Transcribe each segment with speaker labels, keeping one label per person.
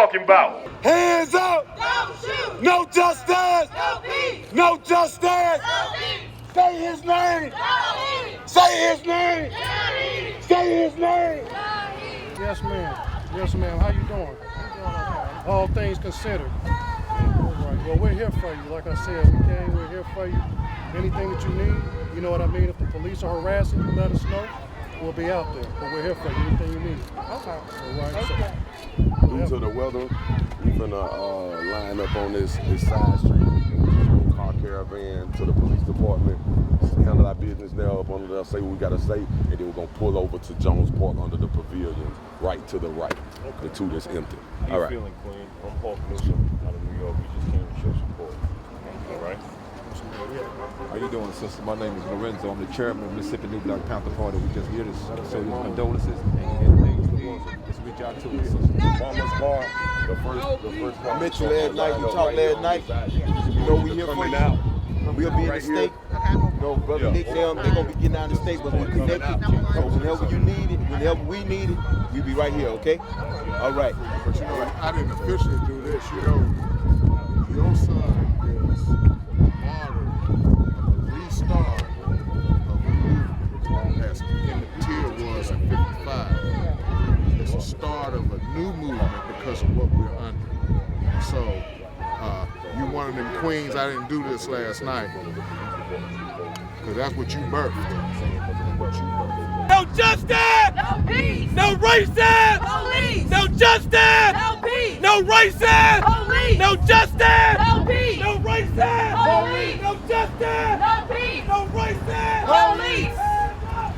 Speaker 1: talking about.
Speaker 2: Hands up!
Speaker 3: Don't shoot!
Speaker 2: No justice!
Speaker 3: No peace!
Speaker 2: No justice!
Speaker 3: No peace!
Speaker 2: Say his name!
Speaker 3: Jaheim!
Speaker 2: Say his name!
Speaker 3: Jaheim!
Speaker 2: Say his name!
Speaker 3: Jaheim!
Speaker 4: Yes, ma'am. Yes, ma'am. How you doing? All things considered. All right. Well, we're here for you. Like I said, we're here for you. Anything that you need, you know what I mean? If the police are harassing you, let us know. We'll be out there. But we're here for you. Anything you need. Okay. All right.
Speaker 3: Okay.
Speaker 4: So,
Speaker 5: Due to the weather, we're gonna line up on this side street. We're car caravan to the police department. Handle our business there up under there, say what we gotta say, and then we're gonna pull over to Jones Park under the pavilions, right to the right. Okay. The two that's empty.
Speaker 1: How you feeling, Queen? I'm Paul Newsom out of New York. We just came to show support. All right?
Speaker 6: How you doing, sister? My name is Lorenzo. I'm the chairman of the Mississippi New Black Panther Party. We just here to show you condolences and things to do. Just reach out to us, sister.
Speaker 5: Mama's car, the first car.
Speaker 2: I met you last night, you talked last night. You know we here for you. We'll be in the state. You know, brother Nick, them, they're gonna be getting out of the state, but we're connected. So whenever you need it, whenever we need it, we'll be right here, okay? All right.
Speaker 4: But you know, I didn't officially do this. You know, your son is martyred, a restart of a movement as Tier was in 55. It's a start of a new movement because of what we're under. So, you one of them queens, I didn't do this last night. Because that's what you birthed.
Speaker 2: No justice!
Speaker 3: No peace!
Speaker 2: No racism!
Speaker 3: Police!
Speaker 2: No justice!
Speaker 3: No peace!
Speaker 2: No racism!
Speaker 3: Police!
Speaker 2: No justice!
Speaker 3: No peace!
Speaker 2: No racism!
Speaker 3: Police!
Speaker 2: No justice!
Speaker 3: No peace!
Speaker 2: No racism!
Speaker 3: Police!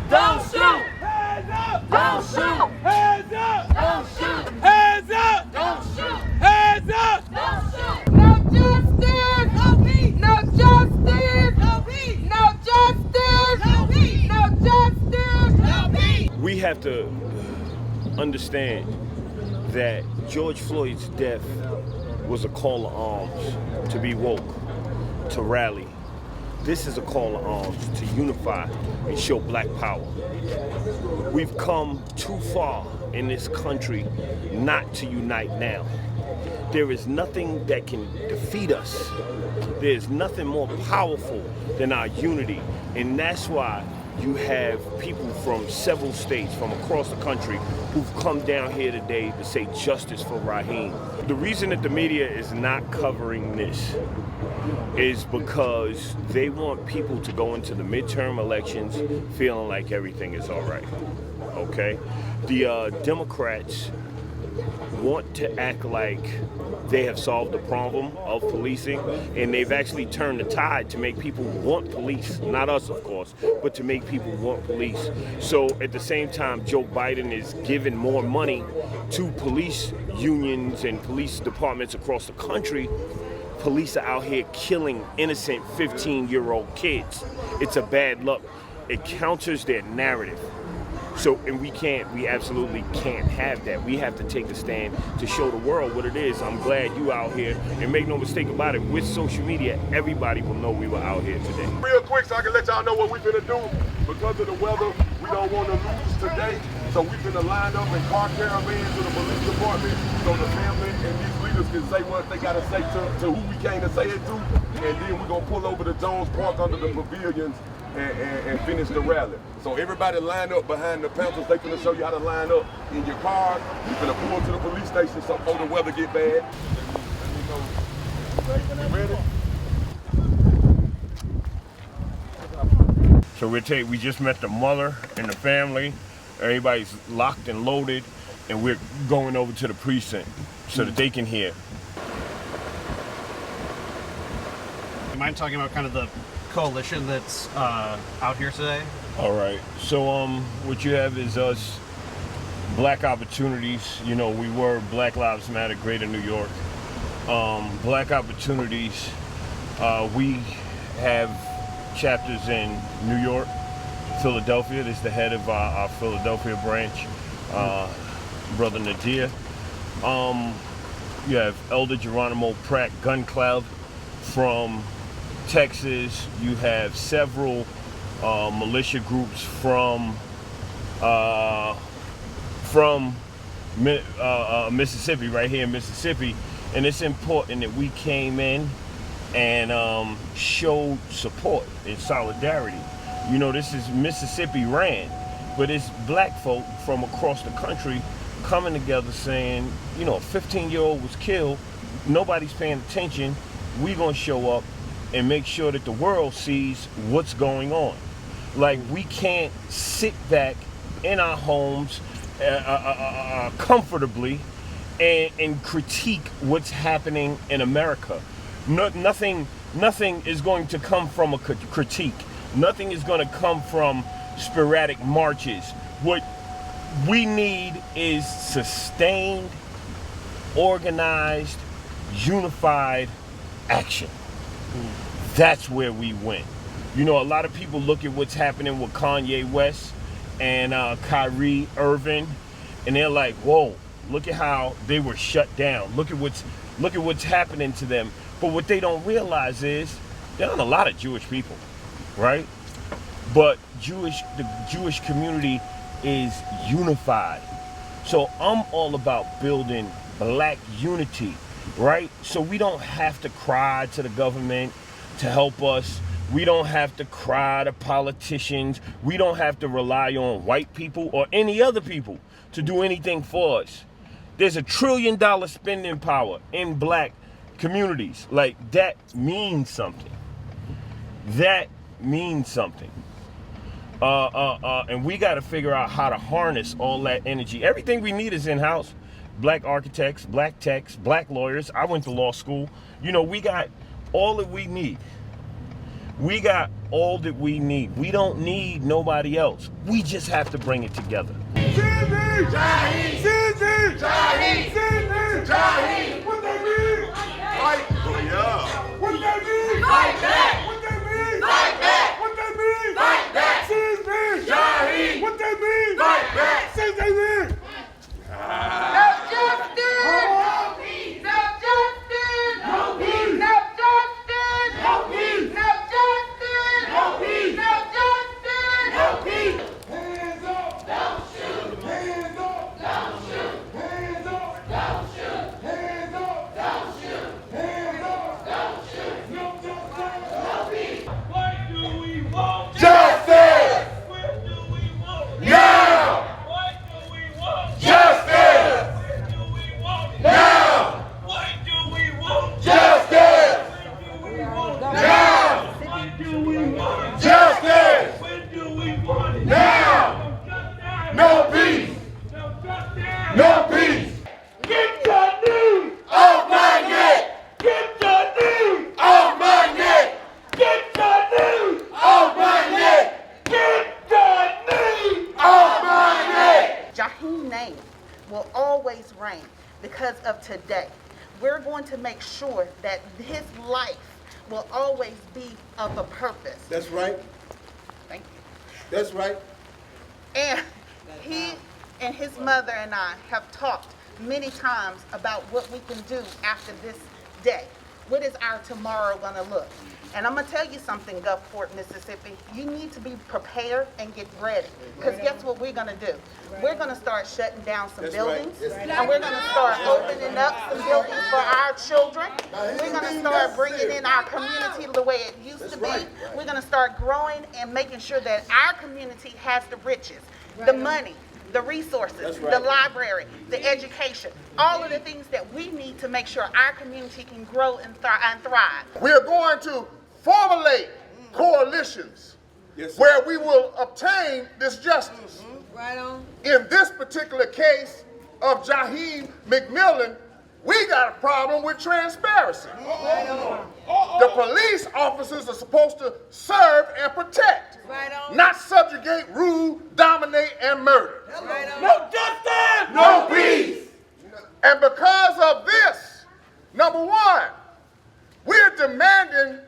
Speaker 3: Don't shoot!
Speaker 2: Hands up!
Speaker 3: Don't shoot!
Speaker 2: Hands up!
Speaker 3: Don't shoot!
Speaker 2: Hands up!
Speaker 3: Don't shoot!
Speaker 2: Hands up!
Speaker 3: Don't shoot! No justice! No peace! No justice! No peace! No justice! No peace! No justice! No peace!
Speaker 1: We have to understand that George Floyd's death was a call to arms, to be woke, to rally. This is a call to arms to unify and show black power. We've come too far in this country not to unite now. There is nothing that can defeat us. There's nothing more powerful than our unity. And that's why you have people from several states from across the country who've come down here today to say justice for Raheem. The reason that the media is not covering this is because they want people to go into the midterm elections feeling like everything is all right, okay? The Democrats want to act like they have solved the problem of policing, and they've actually turned the tide to make people want police, not us of course, but to make people want police. So at the same time, Joe Biden is giving more money to police unions and police departments across the country. Police are out here killing innocent 15-year-old kids. It's a bad look. It counters their narrative. So, and we absolutely can't have that. We have to take a stand to show the world what it is. I'm glad you out here, and make no mistake about it, with social media, everybody will know we were out here today.
Speaker 5: Real quick so I can let y'all know what we finna do. Because of the weather, we don't want to lose today. So we finna line up in car caravans to the police department so the family and these leaders can say what they gotta say to who we came to say it to. And then we're gonna pull over to Jones Park under the pavilions and finish the rally. So everybody line up behind the Panthers. They finna show you how to line up in your car. You finna pull to the police station so before the weather get bad. You ready?
Speaker 1: So we just met the mother and the family. Everybody's locked and loaded, and we're going over to the precinct so that they can hear.
Speaker 7: You mind talking about kind of the coalition that's out here today?
Speaker 1: All right. So what you have is us, Black Opportunities. You know, we were Black Lives Matter, Greater New York. Black Opportunities. We have chapters in New York, Philadelphia. This is the head of our Philadelphia branch, Brother Nadir. You have Elder Geronimo Pratt Gun Club from Texas. You have several militia groups from Mississippi, right here in Mississippi, and it's important that we came in and showed support and solidarity. You know, this is Mississippi ran, but it's black folk from across the country coming together saying, you know, a 15-year-old was killed, nobody's paying attention, we gonna show up and make sure that the world sees what's going on. Like, we can't sit back in our homes comfortably and critique what's happening in America. Nothing is going to come from a critique. Nothing is going to come from sporadic marches. What we need is sustained, organized, unified action. That's where we win. You know, a lot of people look at what's happening with Kanye West and Kyrie Irving, and they're like, whoa, look at how they were shut down. Look at what's happening to them. But what they don't realize is there aren't a lot of Jewish people, right? But the Jewish community is unified. So I'm all about building black unity, right? So we don't have to cry to the government to help us. We don't have to cry to politicians. We don't have to rely on white people or any other people to do anything for us. There's $1 trillion spending power in black communities. Like, that means something. That means something. And we got to figure out how to harness all that energy. Everything we need is in-house. Black architects, black techs, black lawyers. I went to law school. You know, we got all that we need. We got all that we need. We don't need nobody else. We just have to bring it together.
Speaker 5: Jaheim! What they mean? Fight. Yeah. What they mean? Fight back. What they mean? Fight back. What they mean? Fight back. Jaheim. What they mean? Fight back. Since they mean.
Speaker 3: No justice! No peace! No justice! No peace! No justice! No peace! No justice! No peace! No justice! No peace!
Speaker 5: Hands up. Don't shoot. Hands up. Don't shoot. Hands up. Don't shoot. Hands up. Don't shoot. Hands up. Don't shoot. No justice. No peace. What do we want? Justice. Where do we want? Now. What do we want? Justice. Where do we want? Now. What do we want? Justice. Where do we want? Now. What do we want? Justice. Where do we want it? Now. No peace. No peace. Get your knee off my neck. Get your knee off my neck. Get your knee off my neck. Get your knee off my neck.
Speaker 8: Jaheim's name will always reign because of today. We're going to make sure that his life will always be of a purpose.
Speaker 2: That's right.
Speaker 8: Thank you.
Speaker 2: That's right.
Speaker 8: And he and his mother and I have talked many times about what we can do after this day. What is our tomorrow going to look? And I'm going to tell you something, Gulfport, Mississippi. You need to be prepared and get ready. Because guess what we're going to do? We're going to start shutting down some buildings. And we're going to start opening up some buildings for our children. We're going to start bringing in our community the way it used to be. We're going to start growing and making sure that our community has the riches, the money, the resources, the library, the education, all of the things that we need to make sure our community can grow and thrive.
Speaker 5: We are going to formulate coalitions where we will obtain this justice.
Speaker 3: Right on.
Speaker 5: In this particular case of Jaheim McMillan, we got a problem with transparency. The police officers are supposed to serve and protect, not subjugate, rule, dominate, and murder. No justice, no peace. And because of this, number one, we're demanding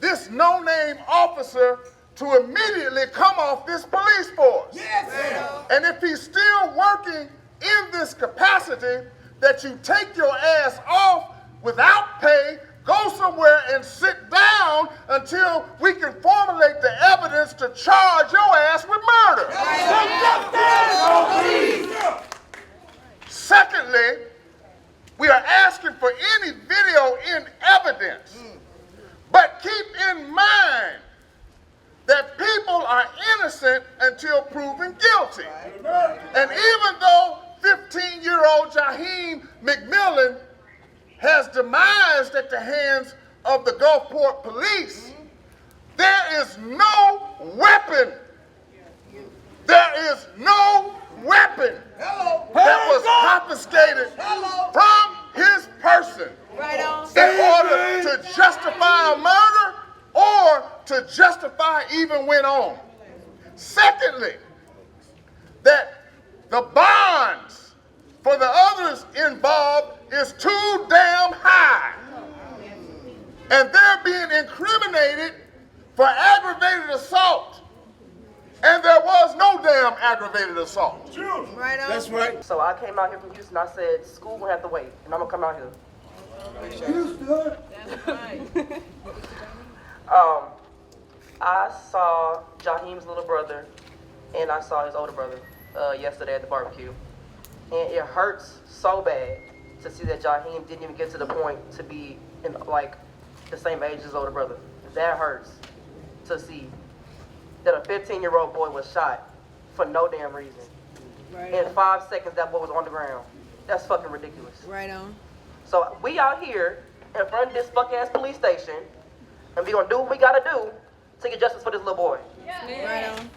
Speaker 5: this no-name officer to immediately come off this police force. And if he's still working in this capacity, that you take your ass off without pay, go somewhere and sit down until we can formulate the evidence to charge your ass with murder.
Speaker 9: Secondly, we are asking for any video in evidence. But keep in mind that people are innocent until proven guilty. And even though 15-year-old Jaheim McMillan has demised at the hands of the Gulfport Police, there is no weapon. There is no weapon that was confiscated from his person in order to justify a murder or to justify even went on. Secondly, that the bonds for the others involved is too damn high. And they're being incriminated for aggravated assault. And there was no damn aggravated assault.
Speaker 3: Right on.
Speaker 2: That's right.
Speaker 10: So I came out here from Houston. I said, school gonna have to wait, and I'm gonna come out here.
Speaker 3: Houston. That's right.
Speaker 10: I saw Jaheim's little brother, and I saw his older brother yesterday at the barbecue, and it hurts so bad to see that Jaheim didn't even get to the point to be in like the same age as his older brother. That hurts to see that a 15-year-old boy was shot for no damn reason.
Speaker 3: Right
Speaker 10: In
Speaker 3: on.
Speaker 10: 5 seconds, that boy was on the ground. That's fucking ridiculous.
Speaker 3: Right on.
Speaker 10: So we out here in front of this fuck-ass police station, and we gonna do what we gotta do to get justice for this little boy.
Speaker 3: Right on.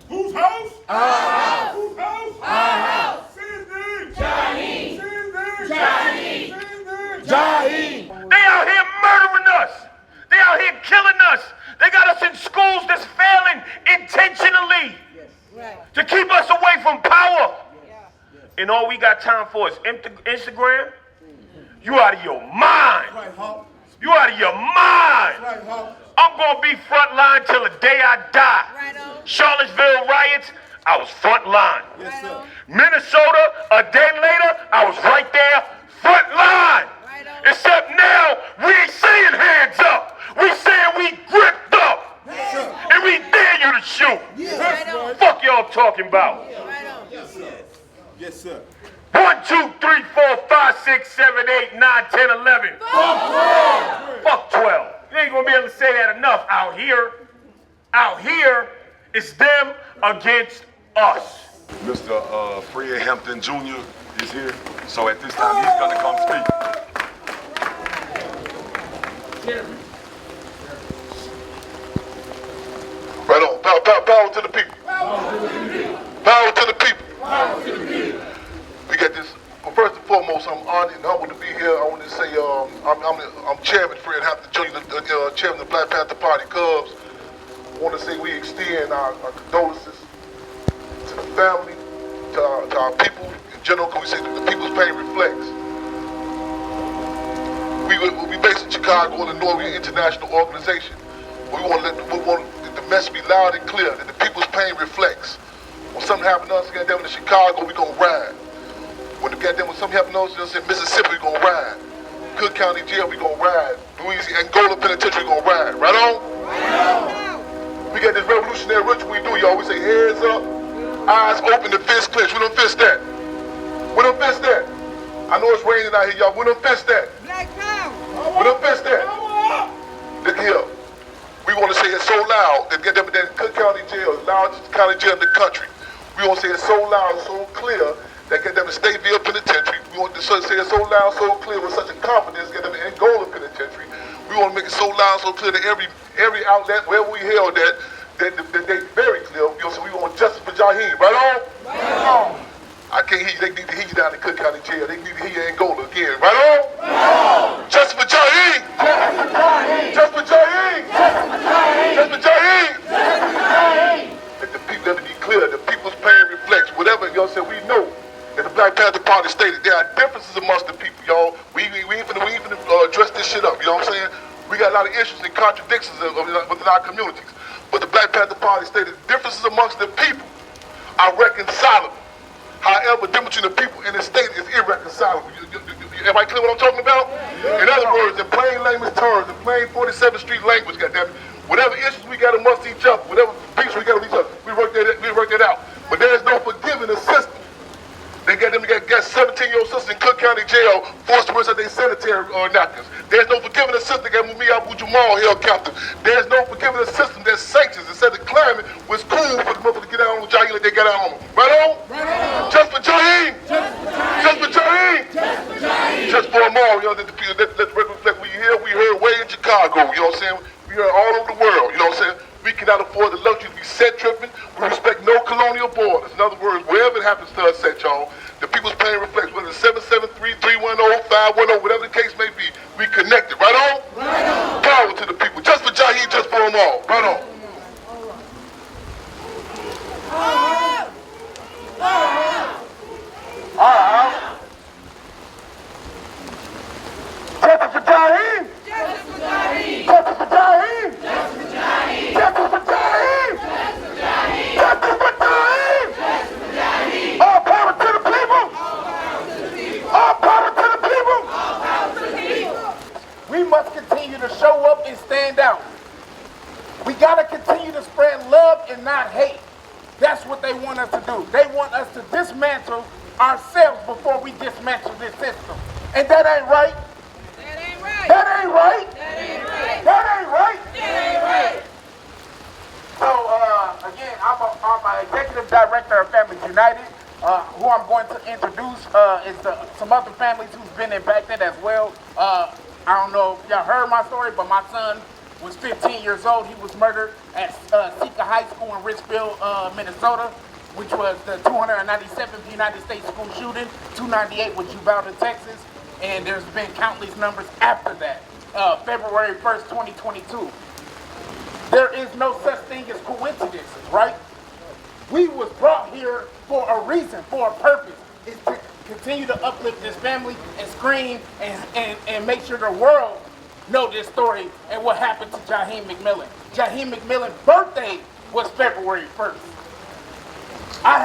Speaker 5: Whose house?
Speaker 3: Our house.
Speaker 5: Whose house?
Speaker 3: Our house.
Speaker 5: Say his name.
Speaker 3: Jaheim.
Speaker 5: Say his name.
Speaker 3: Jaheim.
Speaker 5: Say his name.
Speaker 2: Jaheim.
Speaker 1: They out here murdering us. They out here killing us. They got us in schools that's failing intentionally
Speaker 3: Right.
Speaker 1: to keep us away from power. And all we got time for is Instagram. You out of your mind.
Speaker 2: Right, Hawk.
Speaker 1: You out of your mind.
Speaker 2: Right, Hawk.
Speaker 1: I'm gonna be frontline till the day I die.
Speaker 3: Right on.
Speaker 1: Charlottesville riots, I was frontline.
Speaker 2: Yes, sir.
Speaker 1: Minnesota, a day later, I was right there, frontline.
Speaker 3: Right on.
Speaker 1: Except now, we ain't saying hands up. We saying we gripped up.
Speaker 2: Yes, sir.
Speaker 1: And we dare you to shoot.
Speaker 2: Yes,
Speaker 3: Right on.
Speaker 1: Fuck y'all talking about.
Speaker 3: Right on.
Speaker 2: Yes, sir. Yes, sir.
Speaker 1: 1, 2, 3, 4, 5, 6, 7, 8, 9, 10, 11. Fuck 12. You ain't gonna be able to say that enough out here. Out here, it's them against us.
Speaker 5: Mr. Fred Hampton Jr. is here. So at this time, he's gonna come speak.
Speaker 11: Right on. Power to the people. Power to the people. We got this. Well, first and foremost, I'm honored and humbled to be here. I want to say I'm Chairman Fred Hampton Jr., the Chairman of the Black Panther Party Cubs. I want to say we extend our condolences to the family, to our people in general, because we say that the people's pain reflects. We based in Chicago, Illinois. We're an international organization. We want the message be loud and clear that the people's pain reflects. When something happened to us, goddamn, in Chicago, we gonna ride. When something happened to us in Mississippi, we gonna ride. Cook County Jail, we gonna ride. Louisiana, Angola Penitentiary, we gonna ride. Right on? We got this revolutionary ritual we do, y'all. We say hands up, eyes open, and fist clenched. We don't fist that. We don't fist that. I know it's raining out here, y'all. We don't fist that.
Speaker 3: Black power.
Speaker 11: We don't fist that. Look here. We want to say it so loud that Cook County Jail is the largest county jail in the country. We want to say it so loud, so clear that Stateville Penitentiary. We want to say it so loud, so clear with such a confidence that Angola Penitentiary. We want to make it so loud, so clear that every outlet wherever we held that they very clear. So we want justice for Jaheim. Right on? Right on. I can't hear you. They need to hear you down in Cook County Jail. They need to hear you in Angola again. Right on? Right on. Justice for Jaheim. Justice for Jaheim. Justice for Jaheim. Let the people, let it be clear. The people's pain reflects whatever y'all said. We know. As the Black Panther Party stated, there are differences amongst the people, y'all. We ain't finna dress this shit up. You know what I'm saying? We got a lot of issues and contradictions within our communities. But the Black Panther Party stated differences amongst the people are reconcilable. However, difference between the people and the state is irreconcilable. Everybody clear what I'm talking about? In other words, in plain layman's terms, in plain 47th Street language, goddammit, whatever issues we got amongst each other, whatever beefs we got with each other, we work that out. But there is no forgiving the system. They got got 17-year-old sisters in Cook County Jail forced to wear their sanitary napkins. There's no forgiving a sister that got me Abu Jamal held captive. There's no forgiving a system that sanctions and said the climate was cool for the mother to get out on Jaheim like they got out on him. Right on? Right on. Just for Jaheim. Just for Jaheim. Just for Jaheim. Just for them all. You know, let's reflect what you hear. We heard way in Chicago. You know what I'm saying? We heard all over the world. You know what I'm saying? We cannot afford the luxury to be set tripping. We respect no colonial borders. In other words, wherever it happens to us at y'all, the people's pain reflects, whether it's 773-310-510, whatever the case may be, we connected. Right on? Right on. Power to the people. Just for Jaheim, just for them all. Right on. Justice for Jaheim. Justice for Jaheim. Justice for Jaheim. Justice for Jaheim. Justice for Jaheim. Justice for Jaheim. Justice for Jaheim. Justice for Jaheim. All power to the people. All power to the people. All power to the people.
Speaker 12: We must continue to show up and stand out. We got to continue to spread love and not hate. That's what they want us to do. They want us to dismantle ourselves before we dismantle this system. And that ain't right. That ain't right. That ain't right. That ain't right. That ain't right. That ain't right. So, again, I'm an executive director of Families United. Who I'm going to introduce is some other families who's been impacted as well. I don't know if y'all heard my story, but my son was 15 years old. He was murdered at Sika High School in Richfield, Minnesota, which was the 297th United States school shooting. 298 was Uvalde, Texas, and there's been countless numbers after that. February 1st, 2022. There is no such thing as coincidences, right? We was brought here for a reason, for a purpose. It's to continue to uplift this family and scream and make sure the world know this story and what happened to Jaheim McMillan. Jaheim McMillan's birthday was February 1st. I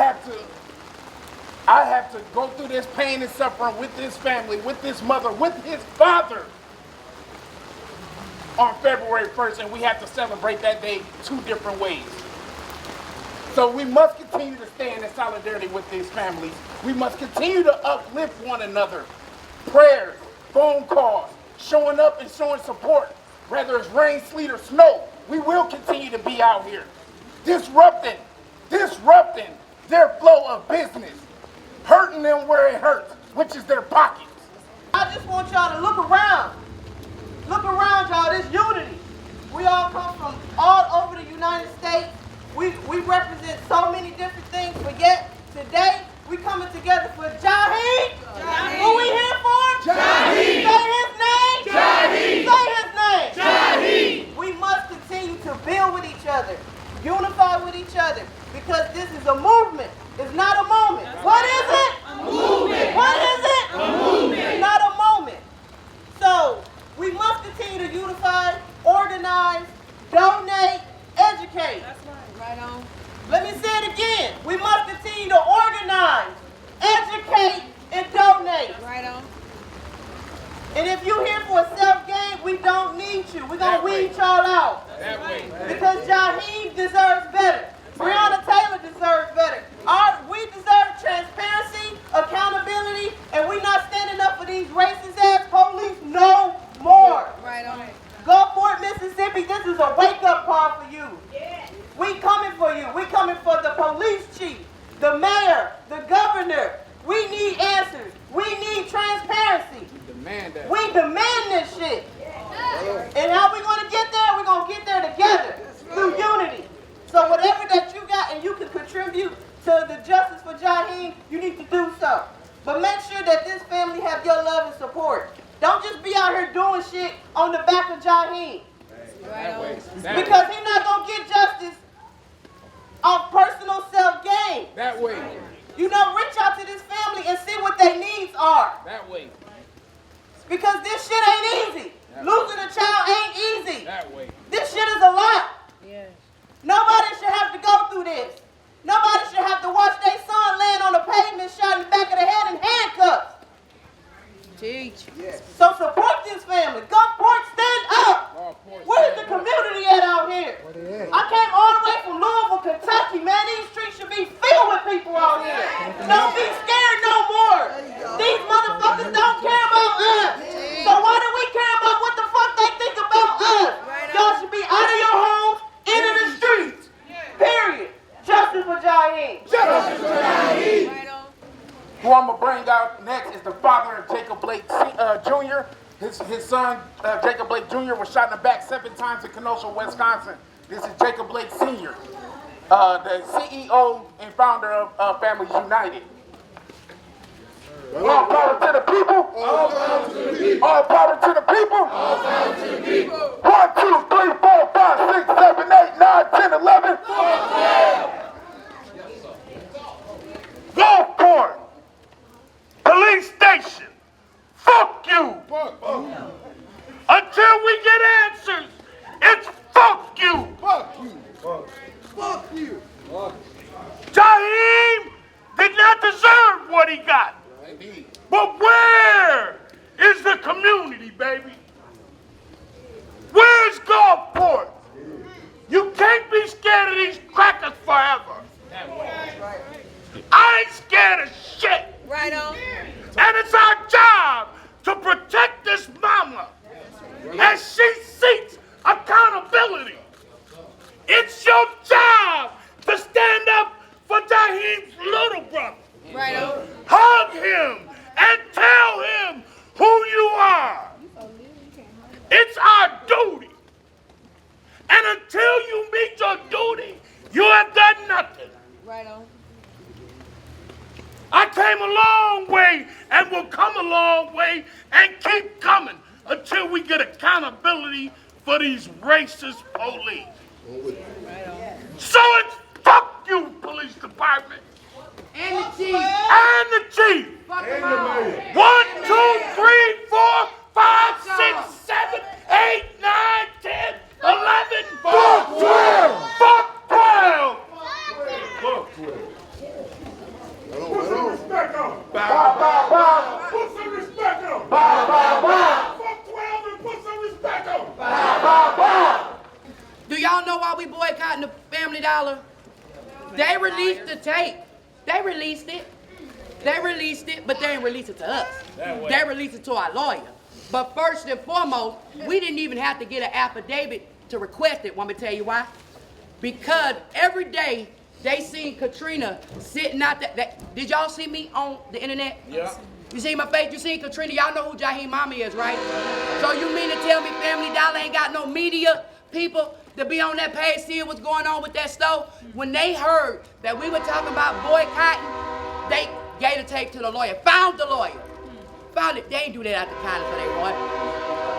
Speaker 12: have to go through this pain and suffering with this family, with this mother, with his father on February 1st, and we have to celebrate that day two different ways. So we must continue to stand in solidarity with these families. We must continue to uplift one another. Prayers, phone calls, showing up and showing support, whether it's rain, sleet, or snow. We will continue to be out here, disrupting their flow of business, hurting them where it hurts, which is their pockets.
Speaker 10: I just want y'all to look around. Look around, y'all. This unity. We all come from all over the United States. We represent so many different things, but yet today we coming together for Jaheim. Who we here for? Jaheim. Say his name. Jaheim. Say his name. Jaheim. We must continue to build with each other, unify with each other, because this is a movement. It's not a moment. What is it? A movement. What is it? A movement. It's not a moment. So we must continue to unify, organize, donate, educate. That's right. Right on. Let me say it again. We must continue to organize, educate, and donate. Right on. And if you're here for a self-gain, we don't need you. We're going to weed y'all out. That way. Because Jaheim deserves better. Breonna Taylor deserves better. We deserve transparency, accountability, and we're not standing up for these racist-ass police no more. Right on. Gulfport, Mississippi, this is a wake-up call for you. Yeah. We coming for you. We coming for the police chief, the mayor, the governor. We need answers. We need transparency. We demand this shit. Yeah. And how we going to get there? We're going to get there together through unity. So whatever that you got and you can contribute to the justice for Jaheim, you need to do so. But make sure that this family have your love and support. Don't just be out here doing shit on the back of Jaheim. Because he's not going to get justice off personal self-gain.
Speaker 12: That way.
Speaker 10: You know, reach out to this family and see what their needs are.
Speaker 12: That way.
Speaker 10: Because this shit ain't easy. Losing a child ain't easy.
Speaker 12: That way.
Speaker 10: This shit is a lot. Yes. Nobody should have to go through this. Nobody should have to watch their son laying on the pavement, shot in the back of the head in handcuffs. Teach. Yes. So support this family. Gulfport, stand up. Where's the community at out here? I came all the way from Louisville, Kentucky, man. These streets should be filled with people out here. Don't be scared no more.
Speaker 12: his son, Jacob Blake Jr., was shot in the back 7 times in Kenosha, Wisconsin. This is Jacob Blake Sr., the CEO and founder of Families United. All power to the people. All power to the people. All power to the people. All power to the people. 1, 2, 3, 4, 5, 6, 7, 8, 9, 10, 11.
Speaker 9: Gulfport Police Station. Fuck you. Until we get answers, it's fuck you.
Speaker 4: Fuck you. Fuck you.
Speaker 9: Jaheim did not deserve what he got. But where is the community, baby? Where's Gulfport? You can't be scared of these crackers forever. I ain't scared of shit.
Speaker 3: Right on.
Speaker 9: And it's our job to protect this mama as she seeks accountability. It's your job to stand up for Jaheim's little brother.
Speaker 3: Right on.
Speaker 9: Hug him and tell him who you are. It's our duty. And until you meet your duty, you have done nothing.
Speaker 3: Right on.
Speaker 9: I came a long way and will come a long way and keep coming until we get accountability for these racist police. So it's fuck you, police department.
Speaker 3: And the chief.
Speaker 9: And the chief.
Speaker 3: Fuck them all.
Speaker 9: 1, 2, 3, 4, 5, 6, 7, 8, 9, 10, 11. Fuck 12. Fuck 12. Fuck 12. Put some respect on. Put some respect on. Fuck 12 and put some respect on.
Speaker 3: Do y'all know why we boycotting the Family Dollar? They released the tape. They released it. But they didn't release it to us. They released it to our lawyer. But first and foremost, we didn't even have to get an affidavit to request it. Want me to tell you why? Because every day they seen Katrina sitting out there. Did y'all see me on the internet?
Speaker 12: Yeah.
Speaker 3: You see my face? You seen Katrina? Y'all know who Jaheim Mama is, right? So you mean to tell me Family Dollar ain't got no media people to be on that page seeing what's going on with that store? When they heard that we were talking about boycotting, they gave the tape to the lawyer, found the lawyer. Found it. They ain't do that out the kindness of their heart.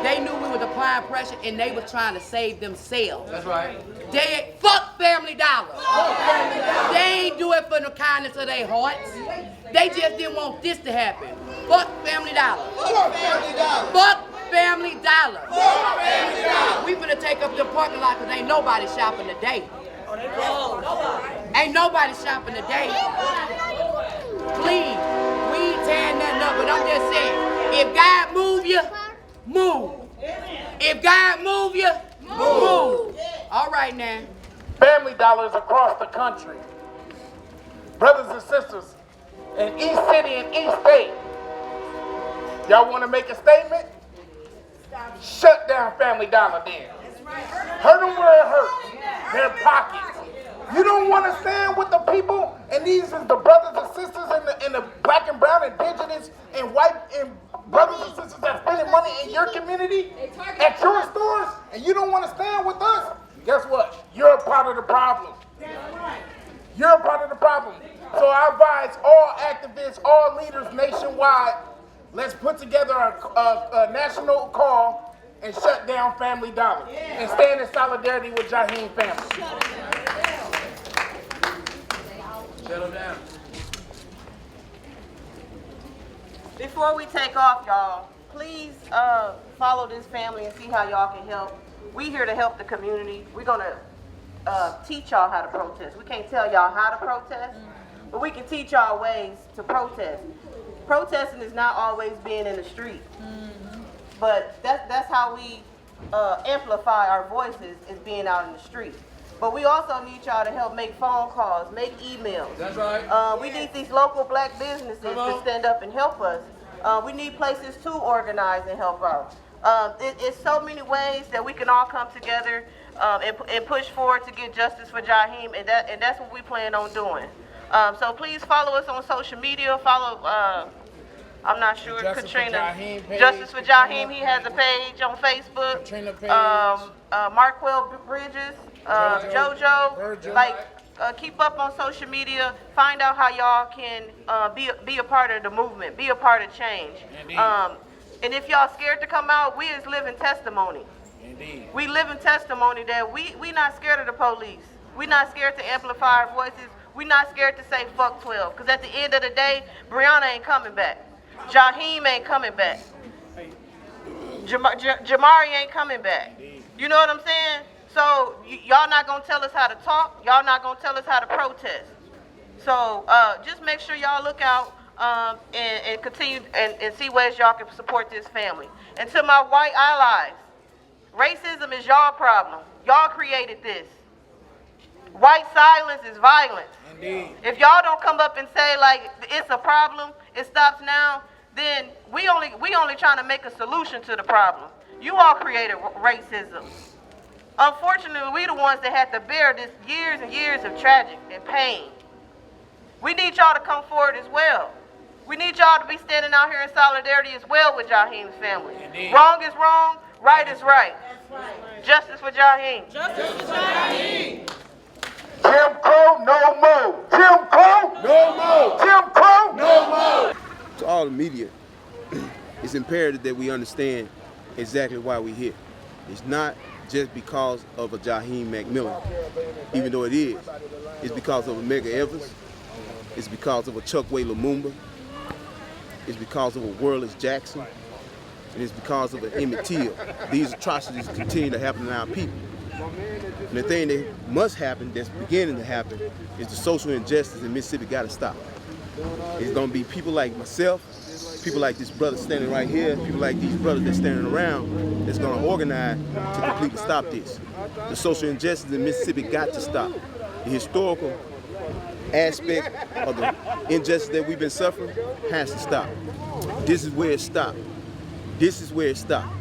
Speaker 3: They knew we was applying pressure and they was trying to save themselves.
Speaker 12: That's right.
Speaker 3: They fuck Family Dollar. They ain't do it for the kindness of their hearts. They just didn't want this to happen. Fuck Family Dollar.
Speaker 2: Fuck Family Dollar.
Speaker 3: Fuck Family Dollar.
Speaker 2: Fuck Family Dollar.
Speaker 3: We finna take up the parking lot because ain't nobody shopping today. Ain't nobody shopping today. Please, we ain't tearing nothing up, but I'm just saying, if God move you, move. If God move you, move. All right now.
Speaker 12: Family Dollars across the country. Brothers and sisters, in each city and each state. Y'all want to make a statement? Shut down Family Dollar then. Hurt them where it hurts. Their pockets. You don't want to stand with the people, and these is the brothers and sisters in the black and brown, indigenous, and white, and brothers and sisters that's spending money in your community, at your stores, and you don't want to stand with us. Guess what? You're a part of the problem. You're a part of the problem. So I advise all activists, all leaders nationwide, let's put together a national call and shut down Family Dollar and stand in solidarity with Jaheim family. Shut them down.
Speaker 10: Before we take off, y'all, please follow this family and see how y'all can help. We here to help the community. We're gonna teach y'all how to protest. We can't tell y'all how to protest, but we can teach y'all ways to protest. Protesting is not always being in the street, but that's how we amplify our voices, is being out in the street. But we also need y'all to help make phone calls, make emails.
Speaker 12: That's right.
Speaker 10: We need these local black businesses to stand up and help us. We need places to organize and help out. It's so many ways that we can all come together and push forward to get justice for Jaheim, and that's what we plan on doing. So please follow us on social media. Follow
Speaker 8: I'm not sure.
Speaker 12: Justice for
Speaker 8: Katrina.
Speaker 12: Jaheim page.
Speaker 8: Justice for Jaheim. He has a page on Facebook.
Speaker 12: Katrina page.
Speaker 8: Marquell Bridges. JoJo. Like, keep up on social media. Find out how y'all can be a part of the movement. Be a part of change. And if y'all scared to come out, we is living testimony.
Speaker 12: Indeed.
Speaker 8: We live in testimony that we not scared of the police. We not scared to amplify our voices. We not scared to say fuck 12. Because at the end of the day, Breonna ain't coming back. Jaheim ain't coming back. Jamari ain't coming back. You know what I'm saying? So y'all not going to tell us how to talk. Y'all not going to tell us how to protest. So just make sure y'all look out and continue and see ways y'all can support this family. And to my white allies, racism is y'all problem. Y'all created this. White silence is violence.
Speaker 12: Indeed.
Speaker 8: If y'all don't come up and say like it's a problem, it stops now, then we only trying to make a solution to the problem. You all created racism. Unfortunately, we the ones that had to bear this years and years of tragic and pain. We need y'all to come forward as well. We need y'all to be standing out here in solidarity as well with Jaheim's family.
Speaker 12: Indeed.
Speaker 8: Wrong is wrong, right is right.
Speaker 3: That's right.
Speaker 8: Justice for Jaheim.
Speaker 3: Justice for Jaheim.
Speaker 12: Jim Crow, no more. Jim Crow, no more. Jim Crow, no more.
Speaker 2: To all the media, it's imperative that we understand exactly why we're here. It's not just because of a Jaheim McMillan, even though it is. It's because of a Medgar Evers. It's because of a Chokwe Lumumba. It's because of a Worless Jackson. And it's because of an Emmett Till. These atrocities continue to happen to our people. And the thing that must happen, that's beginning to happen, is the social injustice in Mississippi got to stop. It's going to be people like myself, people like this brother standing right here, people like these brothers that's standing around, that's going to organize to completely stop this. The social injustice in Mississippi got to stop. The historical aspect of the injustice that we've been suffering has to stop. This is where it stopped. This is where it stopped.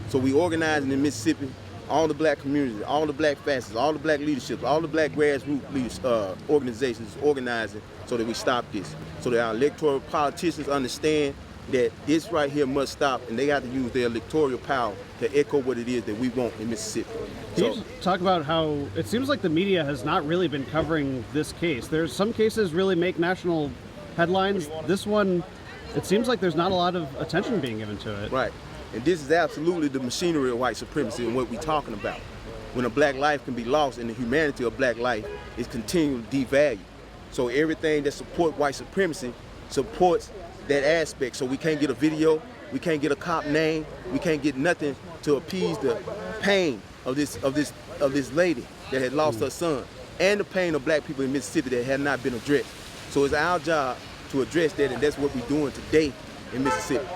Speaker 2: So we organizing in Mississippi, all the black communities, all the black facets, all the black leadership, all the black grassroots organizations organizing so that we stop this. So that our electoral politicians understand that this right here must stop, and they got to use their electoral power to echo what it is that we want in Mississippi.
Speaker 7: Can you just talk about how it seems like the media has not really been covering this case? There's some cases really make national headlines. This one, it seems like there's not a lot of attention being given to it.
Speaker 2: Right. And this is absolutely the machinery of white supremacy and what we're talking about. When a black life can be lost and the humanity of black life is continually devalued. So everything that supports white supremacy supports that aspect. So we can't get a video, we can't get a cop name, we can't get nothing to appease the pain of this lady that had lost her son, and the pain of black people in Mississippi that had not been addressed. So it's our job to address that, and that's what we're doing today in Mississippi.